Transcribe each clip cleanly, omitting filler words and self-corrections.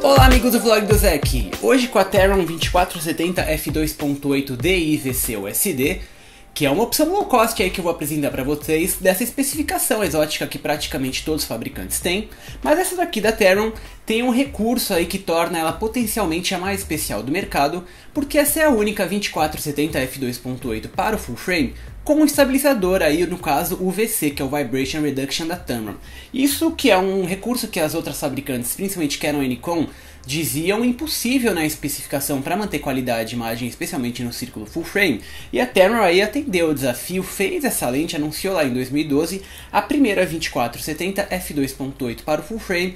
Olá amigos do vlog do Zé aqui, hoje com a Theron 2470 f2.8 DI-VC USD, que é uma opção low cost aí que eu vou apresentar para vocês dessa especificação exótica que praticamente todos os fabricantes têm, mas essa daqui da Theron tem um recurso aí que torna ela potencialmente a mais especial do mercado, porque essa é a única 2470 f2.8 para o full frame com um estabilizador aí, no caso o VC, que é o Vibration Reduction da Tamron. Isso que é um recurso que as outras fabricantes, principalmente Canon e Nikon, diziam impossível na especificação para manter qualidade de imagem, especialmente no círculo full frame, e a Tamron aí atendeu o desafio, fez essa lente, anunciou lá em 2012 a primeira 2470 f2.8 para o full frame,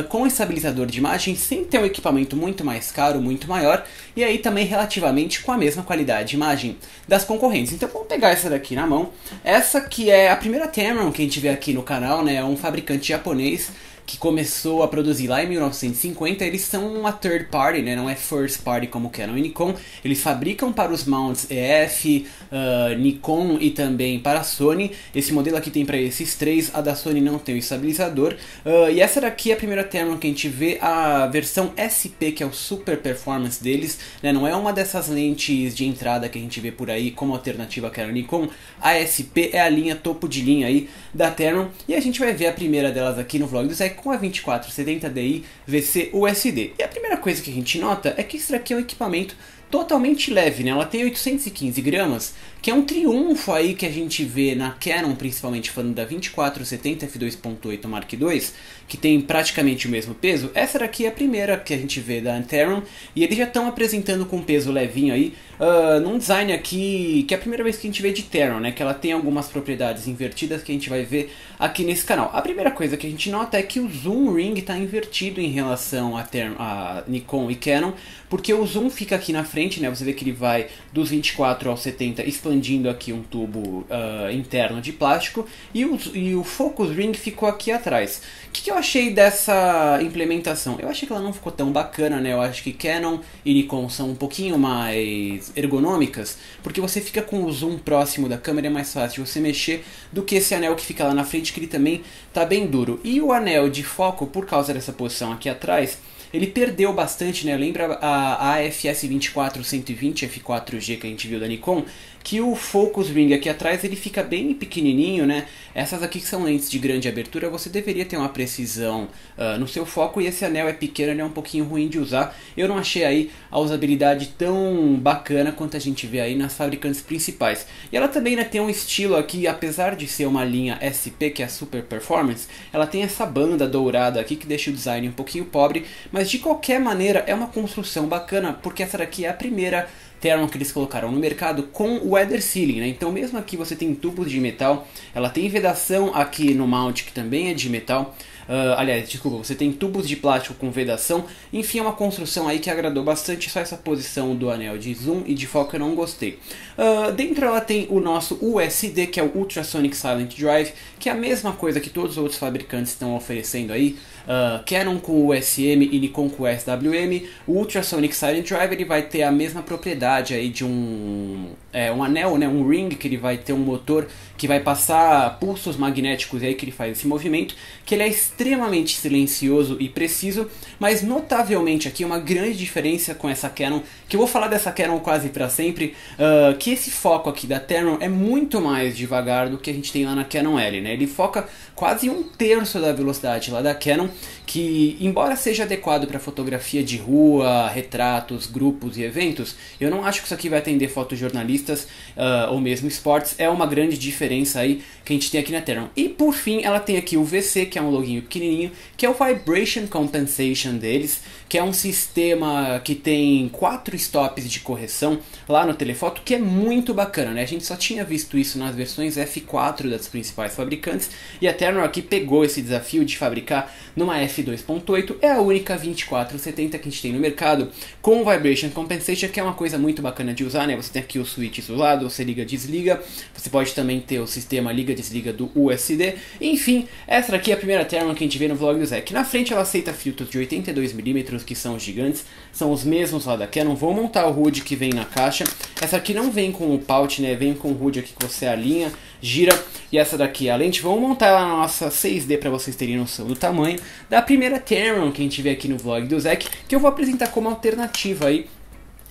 com estabilizador de imagem, sem ter um equipamento muito mais caro, muito maior, e aí também relativamente com a mesma qualidade de imagem das concorrentes. Então vamos pegar essa daqui na mão, essa que é a primeira Tamron que a gente vê aqui no canal, né? É um fabricante japonês que começou a produzir lá em 1950, eles são uma third party, né? Não é first party como Canon e Nikon. Eles fabricam para os mounts EF, Nikon e também para a Sony. Esse modelo aqui tem para esses três, a da Sony não tem o estabilizador. E essa daqui é a primeira Tamron que a gente vê, a versão SP, que é o super performance deles, né? Não é uma dessas lentes de entrada que a gente vê por aí como alternativa a Canon e Nikon. A SP é a linha topo de linha aí da Tamron, e a gente vai ver a primeira delas aqui no vlog do Zé com a 2470 DI-VC USD. E a primeira coisa que a gente nota é que isso aqui é um equipamento totalmente leve, né? Ela tem 815 gramas, que é um triunfo aí que a gente vê na Canon, principalmente falando da 2470 f2.8 Mark II, que tem praticamente o mesmo peso. Essa daqui é a primeira que a gente vê da Theron, e eles já estão apresentando com peso levinho aí, num design aqui que é a primeira vez que a gente vê de Theron, né? Que ela tem algumas propriedades invertidas que a gente vai ver aqui nesse canal. A primeira coisa que a gente nota é que o zoom ring está invertido em relação a Nikon e Canon, porque o zoom fica aqui na frente, né? Você vê que ele vai dos 24 ao 70 expandindo aqui um tubo interno de plástico, e o focus ring ficou aqui atrás. O que eu achei dessa implementação? Eu achei que ela não ficou tão bacana, né? Eu acho que Canon e Nikon são um pouquinho mais ergonômicas, porque você fica com o zoom próximo da câmera, é mais fácil de você mexer do que esse anel que fica lá na frente, que ele também tá bem duro. E o anel de foco, por causa dessa posição aqui atrás, ele perdeu bastante, né? Lembra a AFS 24-120 F4G que a gente viu da Nikon? Que o focus ring aqui atrás ele fica bem pequenininho, né? Essas aqui que são lentes de grande abertura, você deveria ter uma precisão no seu foco, e esse anel é pequeno, ele é um pouquinho ruim de usar. Eu não achei aí a usabilidade tão bacana quanto a gente vê aí nas fabricantes principais. E ela também, né, tem um estilo aqui, apesar de ser uma linha SP, que é a Super Performance, ela tem essa banda dourada aqui que deixa o design um pouquinho pobre, mas de qualquer maneira é uma construção bacana, porque essa daqui é a primeira Theron que eles colocaram no mercado com o weather sealing, né? Então mesmo aqui você tem tubos de metal, ela tem vedação aqui no mount que também é de metal. Aliás, desculpa, você tem tubos de plástico com vedação. Enfim, é uma construção aí que agradou bastante. Só essa posição do anel de zoom e de foco eu não gostei. Dentro ela tem o nosso USD, que é o Ultrasonic Silent Drive, que é a mesma coisa que todos os outros fabricantes estão oferecendo aí. Canon com o USM e Nikon com o SWM. O Ultrasonic Silent Drive ele vai ter a mesma propriedade aí de um anel, né, um ring, que ele vai ter um motor que vai passar pulsos magnéticos, e aí que ele faz esse movimento, que ele é extremamente silencioso e preciso, mas notavelmente aqui uma grande diferença com essa Canon, que eu vou falar dessa Canon quase para sempre, que esse foco aqui da Theron é muito mais devagar do que a gente tem lá na Canon L, né? Ele foca quase 1/3 da velocidade lá da Canon, que embora seja adequado para fotografia de rua, retratos, grupos e eventos, eu não acho que isso aqui vai atender fotojornalistas ou mesmo esportes. É uma grande diferença aí que a gente tem aqui na Theron. E por fim ela tem aqui o VC, que é um loginho pequenininho, que é o Vibration Compensation deles, que é um sistema que tem 4 stops de correção lá no telefoto, que é muito bacana, né? A gente só tinha visto isso nas versões F4 das principais fabricantes, e a Theron aqui pegou esse desafio de fabricar numa F2.8, é a única 2470 que a gente tem no mercado com o Vibration Compensation, que é uma coisa muito bacana de usar, né? Você tem aqui o switch switches do lado, você liga e desliga. Você pode também ter o sistema liga-desliga do USD. Enfim, essa daqui é a primeira Theron que a gente vê no vlog do Zek. Na frente ela aceita filtros de 82mm, que são gigantes, são os mesmos lá da Canon. Vou montar o HUD que vem na caixa. Essa aqui não vem com o pouch, né? Vem com o HUD aqui que você alinha, gira. E essa daqui é a lente. Vamos montar ela na nossa 6D para vocês terem noção do tamanho da primeira Theron que a gente vê aqui no vlog do Zek, que eu vou apresentar como alternativa aí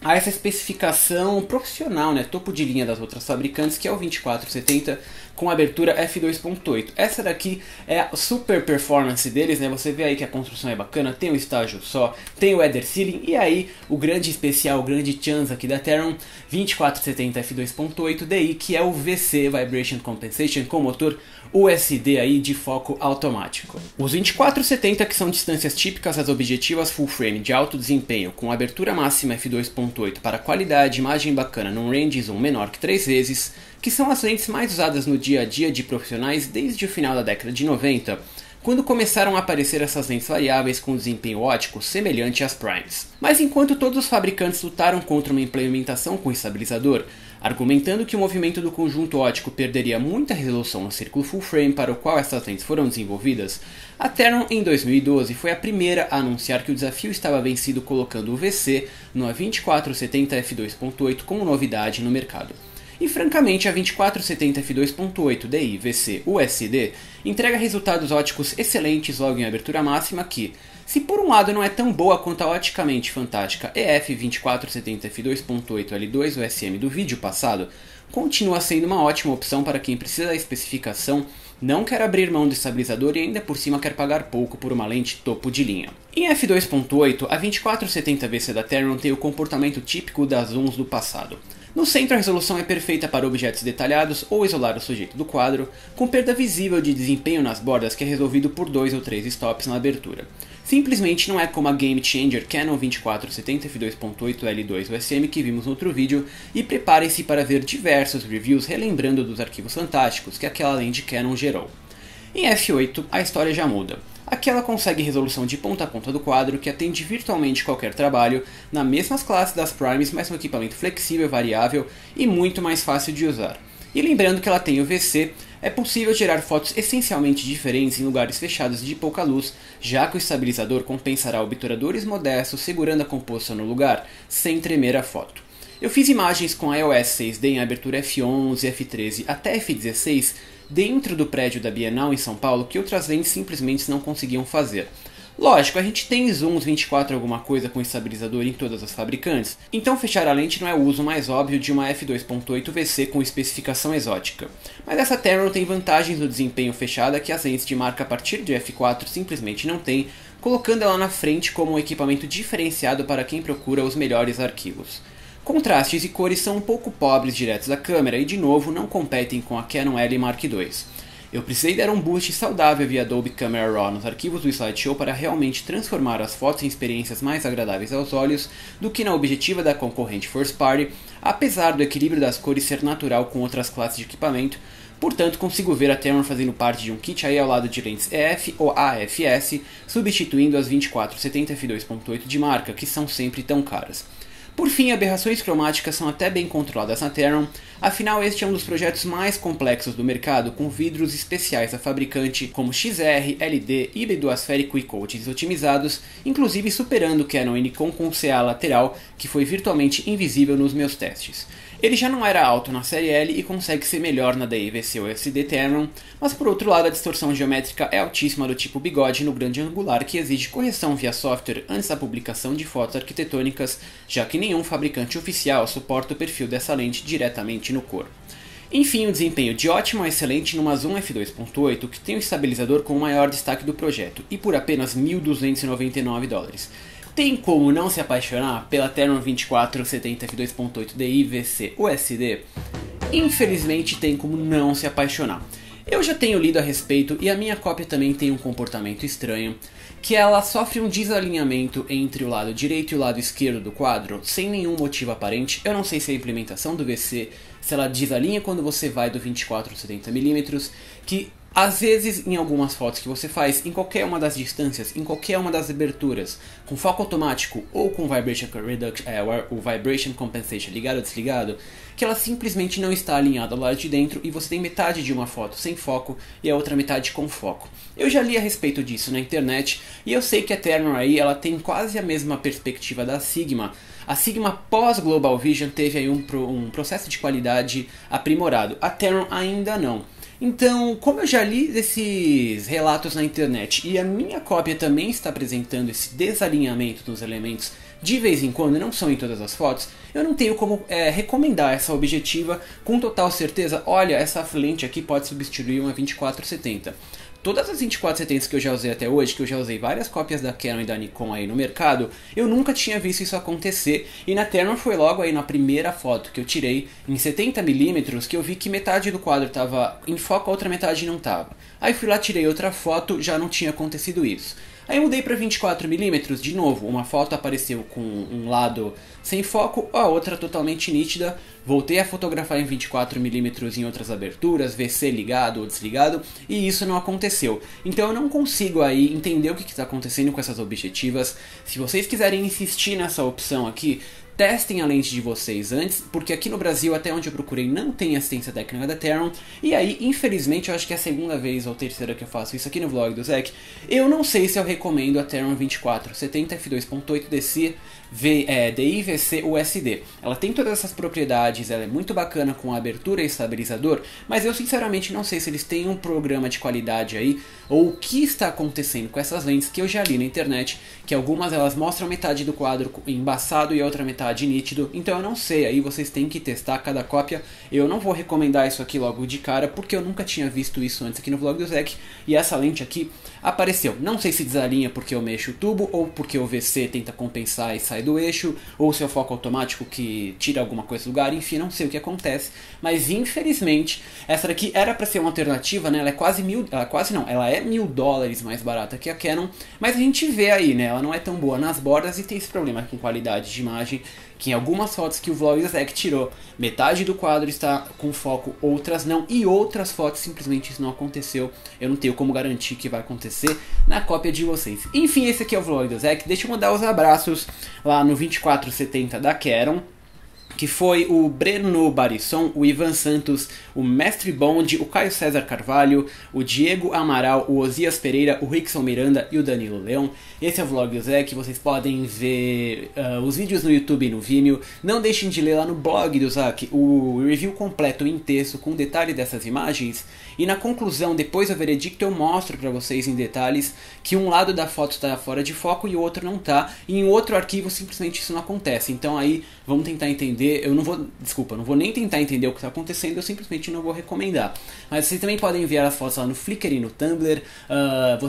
a essa especificação profissional, né, topo de linha das outras fabricantes, que é o 2470 com abertura f2.8. Essa daqui é a super performance deles, né? Você vê aí que a construção é bacana, tem um estágio só, tem o header sealing, e aí o grande especial, o grande chance aqui da Theron 2470 f2.8 DI, que é o VC Vibration Compensation com motor USD aí de foco automático. Os 2470, que são distâncias típicas das objetivas full frame de alto desempenho com abertura máxima f2.8 para qualidade e imagem bacana num range zoom menor que 3 vezes, que são as lentes mais usadas no dia a dia de profissionais desde o final da década de 90, quando começaram a aparecer essas lentes variáveis com desempenho óptico semelhante às primes. Mas enquanto todos os fabricantes lutaram contra uma implementação com estabilizador, argumentando que o movimento do conjunto óptico perderia muita resolução no círculo full frame para o qual essas lentes foram desenvolvidas, a Theron em 2012 foi a primeira a anunciar que o desafio estava vencido, colocando o VC no A2470 f2.8 como novidade no mercado. E francamente, a 2470 f2.8 DI VC USD entrega resultados ópticos excelentes logo em abertura máxima que, se por um lado não é tão boa quanto a oticamente fantástica EF 2470 f2.8 L2 USM do vídeo passado, continua sendo uma ótima opção para quem precisa da especificação, não quer abrir mão do estabilizador e ainda por cima quer pagar pouco por uma lente topo de linha. Em f2.8, a 2470 VC da Theron tem o comportamento típico das zooms do passado. No centro, a resolução é perfeita para objetos detalhados ou isolar o sujeito do quadro, com perda visível de desempenho nas bordas que é resolvido por 2 ou 3 stops na abertura. Simplesmente não é como a Game Changer Canon 2470 f2.8 L2 USM que vimos no outro vídeo, e preparem-se para ver diversos reviews relembrando dos arquivos fantásticos que aquela lente Canon gerou. Em f8, a história já muda. Aqui ela consegue resolução de ponta a ponta do quadro, que atende virtualmente qualquer trabalho, na mesmas classes das primes, mas com equipamento flexível, variável e muito mais fácil de usar. E lembrando que ela tem o VC, é possível gerar fotos essencialmente diferentes em lugares fechados de pouca luz, já que o estabilizador compensará obturadores modestos segurando a composição no lugar, sem tremer a foto. Eu fiz imagens com a EOS 6D em abertura f11, f13 até f16, dentro do prédio da Bienal em São Paulo, que outras lentes simplesmente não conseguiam fazer. Lógico, a gente tem zooms 24 alguma coisa com estabilizador em todas as fabricantes, então fechar a lente não é o uso mais óbvio de uma f2.8 VC com especificação exótica. Mas essa Theron tem vantagens no desempenho fechada que as lentes de marca a partir de f4 simplesmente não têm, colocando ela na frente como um equipamento diferenciado para quem procura os melhores arquivos. Contrastes e cores são um pouco pobres diretos da câmera e de novo não competem com a Canon L Mark II. Eu precisei dar um boost saudável via Adobe Camera Raw nos arquivos do slideshow para realmente transformar as fotos em experiências mais agradáveis aos olhos do que na objetiva da concorrente First Party, apesar do equilíbrio das cores ser natural com outras classes de equipamento. Portanto, consigo ver a Theron fazendo parte de um kit aí ao lado de lentes EF ou AFS, substituindo as 2470 f2.8 de marca, que são sempre tão caras. Por fim, aberrações cromáticas são até bem controladas na Theron, afinal este é um dos projetos mais complexos do mercado, com vidros especiais da fabricante como XR, LD, híbrido asférico e coatings otimizados, inclusive superando o Canon e Nikon com CA lateral, que foi virtualmente invisível nos meus testes. Ele já não era alto na série L e consegue ser melhor na DI-VC USD Theron, mas por outro lado a distorção geométrica é altíssima do tipo bigode no grande angular, que exige correção via software antes da publicação de fotos arquitetônicas, já que nenhum fabricante oficial suporta o perfil dessa lente diretamente no corpo. Enfim, o desempenho de ótimo a excelente numa Zoom f2.8 que tem o estabilizador com o maior destaque do projeto e por apenas $1.299. Tem como não se apaixonar pela Theron 2470 f2.8 DI VC USD? Infelizmente tem como não se apaixonar. Eu já tenho lido a respeito e a minha cópia também tem um comportamento estranho, que ela sofre um desalinhamento entre o lado direito e o lado esquerdo do quadro, sem nenhum motivo aparente. Eu não sei se é a implementação do VC, se ela desalinha quando você vai do 24-70mm, que Às vezes, em algumas fotos que você faz, em qualquer uma das distâncias, em qualquer uma das aberturas, com foco automático ou com vibration reduction, o vibration compensation ligado ou desligado, que ela simplesmente não está alinhada ao lado de dentro e você tem metade de uma foto sem foco e a outra metade com foco. Eu já li a respeito disso na internet e eu sei que a Tamron aí ela tem quase a mesma perspectiva da Sigma. A Sigma pós Global Vision teve aí um processo de qualidade aprimorado, a Tamron ainda não. Então, como eu já li esses relatos na internet e a minha cópia também está apresentando esse desalinhamento dos elementos de vez em quando, não são em todas as fotos, eu não tenho como recomendar essa objetiva com total certeza. Olha, essa lente aqui pode substituir uma 24-70. Todas as 24-70 que eu já usei até hoje, que eu já usei várias cópias da Canon e da Nikon aí no mercado, eu nunca tinha visto isso acontecer. E na Tamron foi logo aí na primeira foto que eu tirei em 70mm que eu vi que metade do quadro estava em foco, a outra metade não estava. Aí fui lá, tirei outra foto, já não tinha acontecido isso. Aí mudei para 24mm, de novo, uma foto apareceu com um lado sem foco, a outra totalmente nítida. Voltei a fotografar em 24mm em outras aberturas, VC ligado ou desligado, e isso não aconteceu. Então eu não consigo aí entender o que está acontecendo com essas objetivas. Se vocês quiserem insistir nessa opção aqui, testem a lente de vocês antes, porque aqui no Brasil, até onde eu procurei, não tem assistência técnica da Tamron. E aí, infelizmente, eu acho que é a segunda vez ou terceira que eu faço isso aqui no vlog do Zek. Eu não sei se eu recomendo a Tamron 24-70 f2.8 DC DI-VC USD. Ela tem todas essas propriedades, ela é muito bacana com abertura e estabilizador, mas eu sinceramente não sei se eles têm um programa de qualidade aí, ou o que está acontecendo com essas lentes que eu já li na internet, que algumas elas mostram metade do quadro embaçado e a outra metade nítido, então eu não sei, aí vocês têm que testar cada cópia. Eu não vou recomendar isso aqui logo de cara, porque eu nunca tinha visto isso antes aqui no vlog do Zek, e essa lente aqui apareceu. Não sei se desalinha porque eu mexo o tubo, ou porque o VC tenta compensar e sai do eixo, ou se é o foco automático que tira alguma coisa do lugar, enfim, não sei o que acontece, mas infelizmente essa daqui era para ser uma alternativa, né? Ela é quase ela é $1000 mais barata que a Canon, mas a gente vê aí, né? Ela não é tão boa nas bordas e tem esse problema com qualidade de imagem, que em algumas fotos que o vlog da Zek tirou, metade do quadro está com foco, outras não, e outras fotos simplesmente isso não aconteceu. Eu não tenho como garantir que vai acontecer na cópia de vocês. Enfim, esse aqui é o vlog do Zek. Deixa eu mandar os abraços lá no 2470 da Canon, que foi o Breno Barisson, o Ivan Santos, o Mestre Bond, o Caio César Carvalho, o Diego Amaral, o Osias Pereira, o Rickson Miranda e o Danilo Leão. Esse é o vlog do Zek, vocês podem ver os vídeos no YouTube e no Vimeo. Não deixem de ler lá no blog do Zek o review completo em texto com detalhe dessas imagens. E na conclusão, depois do veredicto, eu mostro para vocês em detalhes que um lado da foto está fora de foco e o outro não está. E em outro arquivo simplesmente isso não acontece. Então aí vamos tentar entender. Eu não vou nem tentar entender o que está acontecendo, eu simplesmente não vou recomendar. Mas vocês também podem enviar as fotos lá no Flickr e no Tumblr.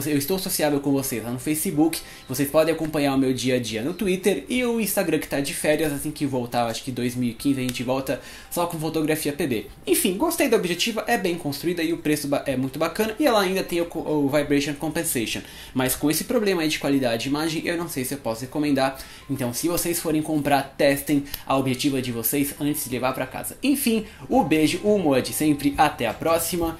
Eu estou sociável com vocês lá no Facebook. Vocês podem acompanhar o meu dia a dia no Twitter e o Instagram, que está de férias, assim que voltar, acho que 2015 a gente volta só com fotografia PB. Enfim, gostei da objetiva, é bem construída e o preço é muito bacana, e ela ainda tem o Vibration Compensation. Mas com esse problema aí de qualidade de imagem, eu não sei se eu posso recomendar. Então, se vocês forem comprar, testem a objetiva de vocês antes de levar para casa. Enfim, o beijo, o humor de sempre, até a próxima.